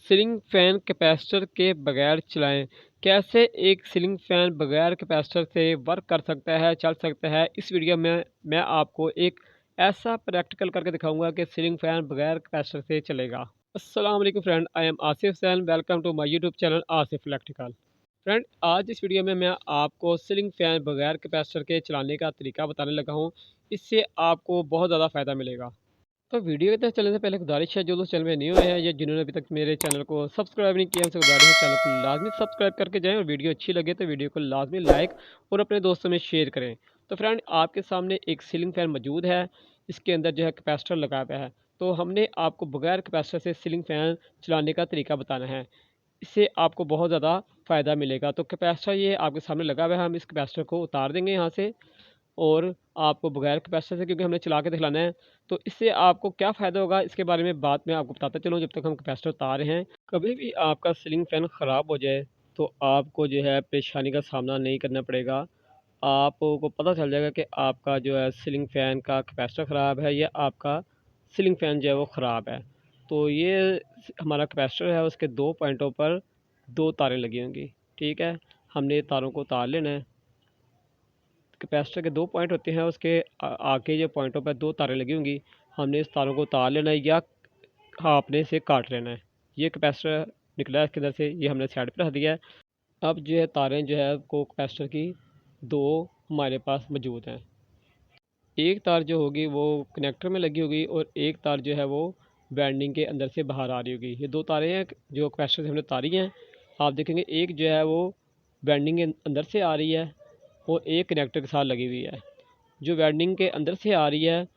Ceiling fan capacitor के बगैर चलाएँ। कैसे एक सीलिंग फ़ैन बगैर कैपेसिटर से वर्क कर सकता है, चल सकता है? इस वीडियो में मैं आपको एक ऐसा प्रैक्टिकल करके दिखाऊँगा कि सीलिंग फ़ैन बगैर कैपेसिटर से चलेगा। अस्सलाम वालेकुम friend, I am Asif Hussain, welcome to my YouTube channel Asif electrical. Friend, आज इस वीडियो में मैं आपको सीलिंग फ़ैन बगैर कैपेसिटर के चलाने का तरीका बताने लगा हूँ। इससे आपको बहुत ज़्यादा फ़ायदा मिलेगा। तो वीडियो की तरफ चलने से पहले गुजारिश है, जो लोग चैनल में न्यू आए हैं या जिन्होंने अभी तक मेरे चैनल को सब्सक्राइब नहीं किया, उनसे गुजारिश है चैनल को लाजमी सब्सक्राइब करके जाएं और वीडियो अच्छी लगे तो वीडियो को लाजमी लाइक और अपने दोस्तों में शेयर करें। तो फ्रेंड, आपके सामने एक सीलिंग फैन मौजूद है। इसके अंदर जो है कैपेसिटर लगा हुआ है। तो हमने आपको बगैर कैपेसिटर से सीलिंग फैन चलाने का तरीका बताना है। इससे आपको बहुत ज़्यादा फ़ायदा मिलेगा। तो कैपेसिटर ये आपके सामने लगा हुआ है, हम इस कैपेसिटर को उतार देंगे यहाँ से और आपको बगैर कैपेसिटर से, क्योंकि हमने चला के दिखलाना है। तो इससे आपको क्या फ़ायदा होगा इसके बारे में बाद में आपको बताता चलूँ, जब तक हम कैपेसिटर उतार रहे हैं। कभी भी आपका सीलिंग फ़ैन ख़राब हो जाए तो आपको जो है परेशानी का सामना नहीं करना पड़ेगा। आपको पता चल जाएगा कि आपका जो है सीलिंग फ़ैन का कैपेसिटर ख़राब है या आपका सीलिंग फ़ैन जो है वो ख़राब है। तो ये हमारा कैपेसिटर है, उसके 2 पॉइंटों पर 2 तारें लगी होंगी। ठीक है, हमने तारों को उतार लेना है। कैपेसिटर के 2 पॉइंट होते हैं, उसके आगे जो पॉइंटों पर 2 तारें लगी होंगी। हमने इस तारों को उतार लेना है या आपने इसे काट लेना है। ये कैपेसिटर निकला है इसके अंदर से, ये हमने साइड पे रख दिया है। अब जो है तारें जो है को कैपेसिटर की 2 हमारे पास मौजूद हैं। एक तार जो होगी वो कनेक्टर में लगी होगी और एक तार जो है वो वाइंडिंग के अंदर से बाहर आ रही होगी। ये 2 तारें हैं जो कैपेसिटर से हमने तारी हैं। आप देखेंगे एक जो है वो वाइंडिंग के अंदर से आ रही है और एक कनेक्टर के साथ लगी हुई है। जो वाइंडिंग के अंदर से आ रही है,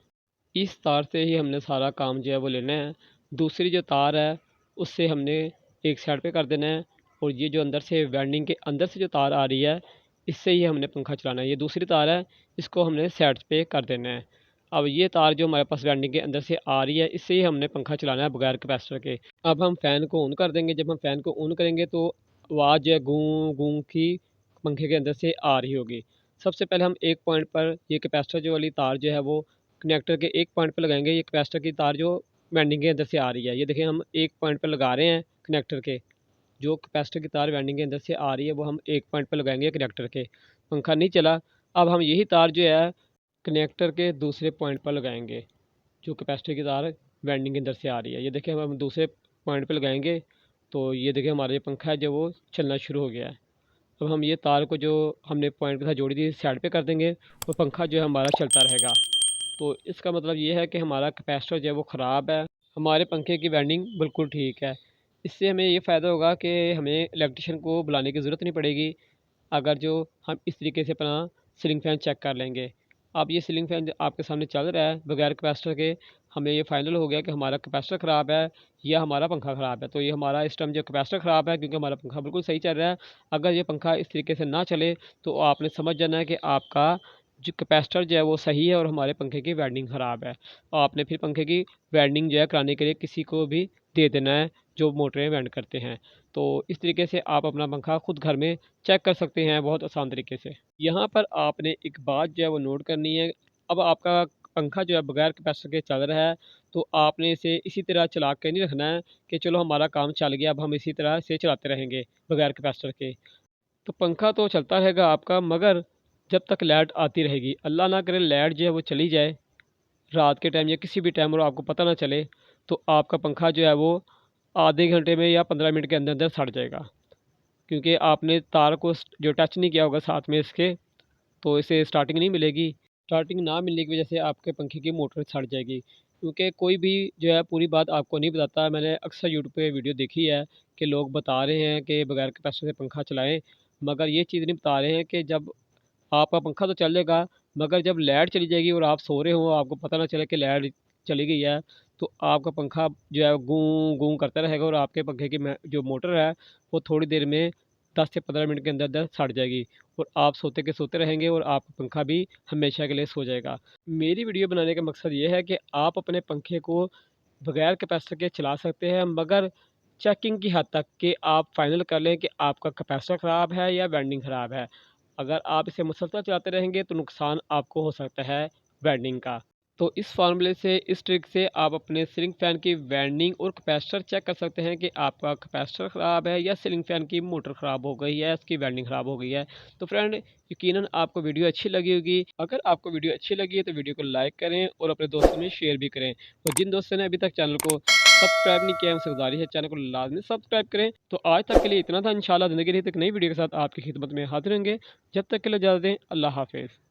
इस तार से ही हमने सारा काम जो है वो लेना है। दूसरी जो तार है उससे हमने एक साइड पे कर देना है और ये जो अंदर से वाइंडिंग के अंदर से जो तार आ रही है, इससे ही हमने पंखा चलाना है। ये दूसरी तार है, इसको हमने साइड पे कर देना है। अब ये तार जो हमारे पास वाइंडिंग के अंदर से आ रही है, इससे ही हमने पंखा चलाना है बगैर कैपेसिटर के। अब हम फ़ैन को ऑन कर देंगे। जब हम फ़ैन को ऑन करेंगे तो आवाज़ जो है गूं गूं की पंखे के अंदर से आ रही होगी। सबसे पहले हम एक पॉइंट पर ये कैपेसिटर जो वाली तार जो है वो कनेक्टर के एक पॉइंट पे लगाएंगे। ये कैपेसिटर की तार जो वाइंडिंग के अंदर से आ रही है, ये देखिए हम एक पॉइंट पे लगा रहे हैं कनेक्टर के। जो कैपेसिटर की तार वाइंडिंग के अंदर से आ रही है वो हम एक पॉइंट पे लगाएंगे कनेक्टर के। पंखा नहीं चला। अब हम यही तार जो है कनेक्टर के दूसरे पॉइंट पर लगाएंगे। जो कैपेसिटर की तार वाइंडिंग के अंदर से आ रही है, ये देखिए हम दूसरे पॉइंट पे लगाएंगे। तो ये देखिए हमारा जो पंखा है जो वो चलना शुरू हो गया है। अब हम ये तार को जो हमने पॉइंट के साथ जोड़ी थी साइड पे कर देंगे और पंखा जो है हमारा चलता रहेगा। तो इसका मतलब ये है कि हमारा कैपेसिटर जो है वो ख़राब है, हमारे पंखे की वाइंडिंग बिल्कुल ठीक है। इससे हमें ये फ़ायदा होगा कि हमें इलेक्ट्रीशियन को बुलाने की ज़रूरत नहीं पड़ेगी, अगर जो हम इस तरीके से अपना सीलिंग फ़ैन चेक कर लेंगे। अब ये सीलिंग फ़ैन जो आपके सामने चल रहा है बगैर कैपेसिटर के, हमें ये फ़ाइनल हो गया कि हमारा कैपेसिटर ख़राब है या हमारा पंखा ख़राब है। तो ये हमारा इस टाइम जो कैपेसिटर ख़राब है, क्योंकि हमारा पंखा बिल्कुल सही चल रहा है। अगर ये पंखा इस तरीके से ना चले तो आपने समझ जाना है कि आपका जो कैपेसिटर जो है वो सही है और हमारे पंखे की वाइंडिंग ख़राब है। और आपने फिर पंखे की वाइंडिंग जो है कराने के लिए किसी को भी दे देना है जो मोटरें वेंड करते हैं। तो इस तरीके से आप अपना पंखा खुद घर में चेक कर सकते हैं बहुत आसान तरीके से। यहाँ पर आपने एक बात जो है वो नोट करनी है। अब आपका पंखा जो है बगैर कैपेसिटर के चल रहा है, तो आपने इसे इसी तरह चला के नहीं रखना है कि चलो हमारा काम चल गया, अब हम इसी तरह से चलाते रहेंगे बगैर कैपेसिटर के। तो पंखा तो चलता रहेगा आपका, मगर जब तक लाइट आती रहेगी। अल्लाह ना करे लाइट जो है वो चली जाए रात के टाइम या किसी भी टाइम और आपको पता ना चले, तो आपका पंखा जो है वो आधे घंटे में या 15 मिनट के अंदर अंदर सड़ जाएगा। क्योंकि आपने तार को जो टच नहीं किया होगा साथ में इसके, तो इसे स्टार्टिंग नहीं मिलेगी। स्टार्टिंग ना मिलने की वजह से आपके पंखे की मोटर सड़ जाएगी। क्योंकि कोई भी जो है पूरी बात आपको नहीं बताता। मैंने अक्सर यूट्यूब पे वीडियो देखी है कि लोग बता रहे हैं कि बगैर कैपेसिटर से पंखा चलाएं, मगर ये चीज़ नहीं बता रहे हैं कि जब आपका पंखा तो चलेगा, मगर जब लाइट चली जाएगी और आप सो रहे हो, आपको पता ना चले कि लाइट चली गई है, तो आपका पंखा जो है गूं गूं करता रहेगा और आपके पंखे की जो मोटर है वो थोड़ी देर में 10 से 15 मिनट के अंदर अंदर सड़ जाएगी और आप सोते के सोते रहेंगे और आपका पंखा भी हमेशा के लिए सो जाएगा। मेरी वीडियो बनाने का मकसद ये है कि आप अपने पंखे को बगैर कैपेसिटर के चला सकते हैं, मगर चेकिंग की हद तक कि आप फाइनल कर लें कि आपका कैपेसिटर ख़राब है या वाइंडिंग ख़राब है। अगर आप इसे मुसलसल चलाते रहेंगे तो नुकसान आपको हो सकता है वाइंडिंग का। तो इस फार्मूले से, इस ट्रिक से आप अपने सीलिंग फ़ैन की वाइंडिंग और कैपेसिटर चेक कर सकते हैं कि आपका कैपेसिटर ख़राब है या सीलिंग फ़ैन की मोटर ख़राब हो गई है, इसकी वाइंडिंग ख़राब हो गई है। तो फ्रेंड, यकीनन आपको वीडियो अच्छी लगी होगी। अगर आपको वीडियो अच्छी लगी है तो वीडियो को लाइक करें और अपने दोस्तों में शेयर भी करें। और जिन दोस्तों ने अभी तक चैनल को सब्सक्राइब नहीं किया है, उनसे गुज़ारिश है चैनल को लाज़मी सब्सक्राइब करें। तो आज तक के लिए इतना था। इंशाल्लाह ज़िंदगी रही तो एक नई वीडियो के साथ आपकी खिदमत में हाज़िर होंगे। जब तक के लिए इजाज़त दें। अल्लाह हाफ़िज़।